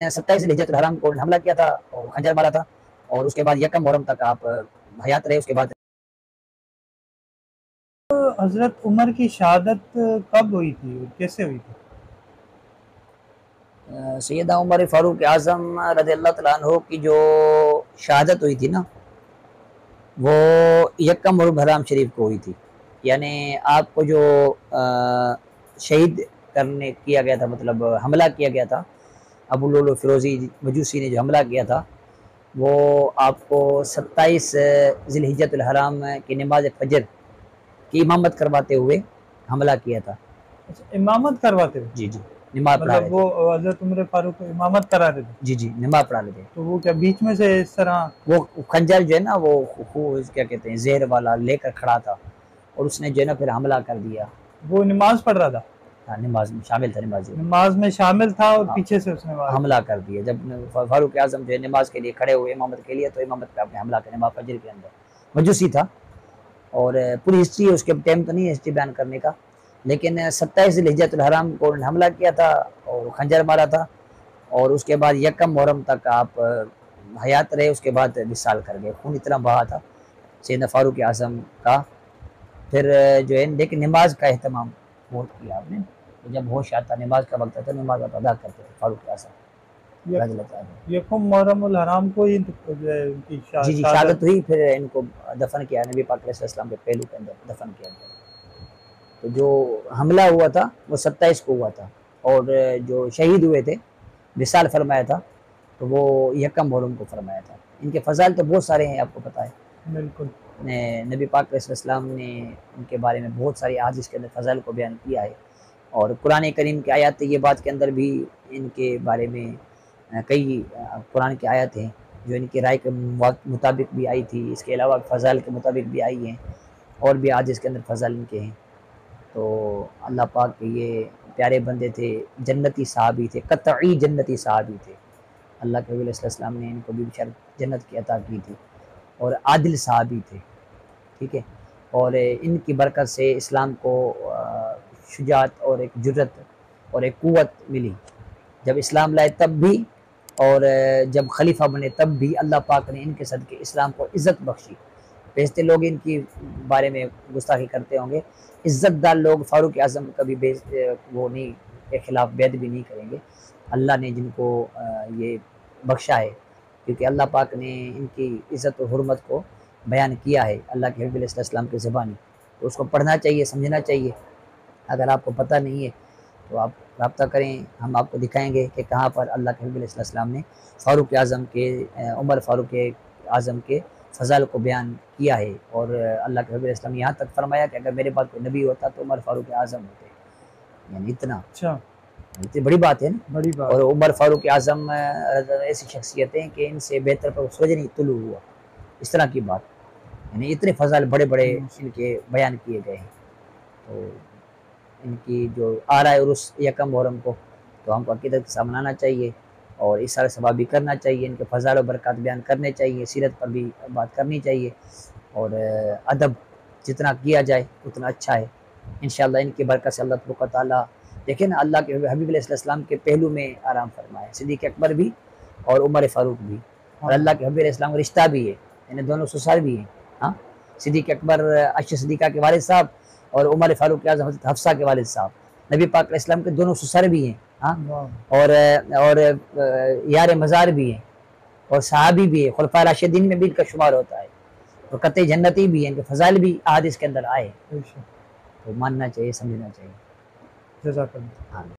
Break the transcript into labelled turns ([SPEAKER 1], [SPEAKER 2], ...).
[SPEAKER 1] 27 ذوالحجۃ الحرام کو حملہ کیا تھا اور خنجر مارا تھا، اور اس کے بعد یکم محرم تک آپ حیات رہے۔ اس کے بعد
[SPEAKER 2] حضرت عمر کی شہادت کب ہوئی تھی اور کیسے ہوئی تھی؟
[SPEAKER 1] سیدہ عمر فاروق اعظم رضی اللہ تعالیٰ عنہ کی جو شہادت ہوئی تھی نا، وہ یکم محرم حرام شریف کو ہوئی تھی۔ یعنی آپ کو جو شہید کرنے کیا گیا تھا، مطلب حملہ کیا گیا تھا، ابو لولو فیروزی مجوسی نے جو حملہ کیا تھا، وہ آپ کو 27 ذوالحجۃ الحرام کی نماز فجر کی امامت کرواتے ہوئے حملہ کیا تھا۔
[SPEAKER 2] اچھا، امامت کرواتے ہوئے؟
[SPEAKER 1] جی جی، نماز پڑھا رہے
[SPEAKER 2] مطلب
[SPEAKER 1] تھے۔
[SPEAKER 2] وہ حضرت عمر فاروق امامت کرا رہے تھے؟
[SPEAKER 1] جی جی، نماز پڑھا رہے تھے۔
[SPEAKER 2] تو وہ کیا بیچ میں سے اس طرح
[SPEAKER 1] وہ خنجر جو ہے نا، وہ کیا کہتے ہیں، زہر والا لے کر کھڑا تھا، اور اس نے جو ہے نا پھر حملہ کر دیا۔
[SPEAKER 2] وہ نماز پڑھ رہا تھا؟
[SPEAKER 1] ہاں، نماز میں شامل تھا،
[SPEAKER 2] نماز میں شامل تھا اور پیچھے سے اس نے
[SPEAKER 1] حملہ کر دیا۔ جب فاروق اعظم جو ہے نماز کے لیے کھڑے ہوئے امامت کے لیے، تو امامت پہ آپ نے حملہ کیا، نماز فجر کے اندر۔ مجوسی تھا، اور پوری ہسٹری اس کے ٹائم تو نہیں ہے ہسٹری بیان کرنے کا، لیکن 27 ذوالحجۃ الحرام کو حملہ کیا تھا اور خنجر مارا تھا، اور اس کے بعد یکم محرم تک آپ حیات رہے۔ اس کے بعد وصال کر گئے۔ خون اتنا بہا تھا سیدنا فاروق اعظم کا۔ پھر جو ہے لیکن نماز کا اہتمام بہت کیا آپ نے، جب ہوش آتا، نماز کا وقت آتا، نماز آپ ادا کرتے تھے فاروق اعظم رضی اللہ تعالیٰ۔
[SPEAKER 2] یکم محرم الحرام کو ہی جو ہے ان کی
[SPEAKER 1] جی جی، شہادت ہوئی، پھر ان کو دفن کیا نبی پاک علیہ السلام کے پہلو کے اندر دفن کیا گیا۔ تو جو حملہ ہوا تھا وہ 27 کو ہوا تھا، اور جو شہید ہوئے تھے، وصال فرمایا تھا، تو وہ یکم محرم کو فرمایا تھا۔ ان کے فضائل تو بہت سارے ہیں، آپ کو پتہ ہے۔
[SPEAKER 2] بالکل،
[SPEAKER 1] نبی پاک علیہ السلام نے ان کے بارے میں بہت ساری احادیث کے اندر فضائل کو بیان کیا ہے، اور قرآن کریم کی آیات یہ بات کے اندر بھی ان کے بارے میں کئی قرآن کی آیات ہیں جو ان کی رائے کے مطابق بھی آئی تھی، اس کے علاوہ فضائل کے مطابق بھی آئی ہیں، اور بھی احادیث کے اندر فضائل ان کے ہیں۔ تو اللہ پاک کے یہ پیارے بندے تھے، جنتی صحابی تھے، قطعی جنتی صحابی تھے۔ اللہ کے حبیب علیہ السلام نے ان کو بھی بشارت جنت کی عطا کی تھی، اور عادل صحابی تھے، ٹھیک ہے۔ اور ان کی برکت سے اسلام کو شجاعت اور ایک جرت اور ایک قوت ملی، جب اسلام لائے تب بھی، اور جب خلیفہ بنے تب بھی اللہ پاک نے ان کے صدقے اسلام کو عزت بخشی۔ بیچتے لوگ ان کی بارے میں گستاخی کرتے ہوں گے، عزت دار لوگ فاروق اعظم کبھی وہ نہیں کے خلاف بیعت بھی نہیں کریں گے۔ اللہ نے جن کو یہ بخشا ہے، کیونکہ اللہ پاک نے ان کی عزت و حرمت کو بیان کیا ہے اللہ کے حبیب علیہ السلام کی زبانی، تو اس کو پڑھنا چاہیے، سمجھنا چاہیے۔ اگر آپ کو پتہ نہیں ہے تو آپ رابطہ کریں، ہم آپ کو دکھائیں گے کہ کہاں پر اللہ کے حبیب علیہ السلام نے فاروق اعظم کے عمر فاروق اعظم کے فضائل کو بیان کیا ہے، اور اللہ کے حبیب علیہ السلام نے یہاں تک فرمایا کہ اگر میرے بعد کوئی نبی ہوتا تو عمر فاروق اعظم ہوتے، یعنی اتنا اتنی بڑی بات ہے نا،
[SPEAKER 2] بڑی بات۔
[SPEAKER 1] اور عمر فاروق اعظم ایسی شخصیت ہیں کہ ان سے بہتر پر سورج نہیں طلوع ہوا، اس طرح کی بات، یعنی اتنے فضائل بڑے بڑے ان کے بیان کیے گئے ہیں۔ تو ان کی جو آرائے عرس یکم محرم کو، تو ہم کو عقیدت کے ساتھ منانا چاہیے، اور اس سارے ثواب بھی کرنا چاہیے، ان کے فضائل و برکات بیان کرنے چاہیے، سیرت پر بھی بات کرنی چاہیے، اور ادب جتنا کیا جائے اتنا اچھا ہے۔ انشاءاللہ ان کی برکت سے اللہ تبارک و تعالیٰ، دیکھیں نا، اللہ کے حبیب علیہ السلام کے پہلو میں آرام فرمائے، صدیق اکبر بھی اور عمر فاروق بھی، اور اللہ کے حبیب علیہ السلام کا رشتہ بھی ہے، یعنی دونوں سسر بھی ہیں۔ ہاں، صدیق اکبر عائشہ صدیقہ کے والد صاحب، اور عمر فاروق اعظم حضرت حفصہ کے والد صاحب، نبی پاک علیہ السلام کے دونوں سسر بھی ہیں، ہاں، اور یار مزار بھی ہیں، اور صحابی بھی ہے، خلفائے راشدین میں بھی ان کا شمار ہوتا ہے، اور قطعی جنتی بھی ہیں، ان کے فضائل بھی احادیث کے اندر آئے، تو ماننا چاہیے، سمجھنا چاہیے۔
[SPEAKER 2] جزاک اللہ۔
[SPEAKER 1] ہاں۔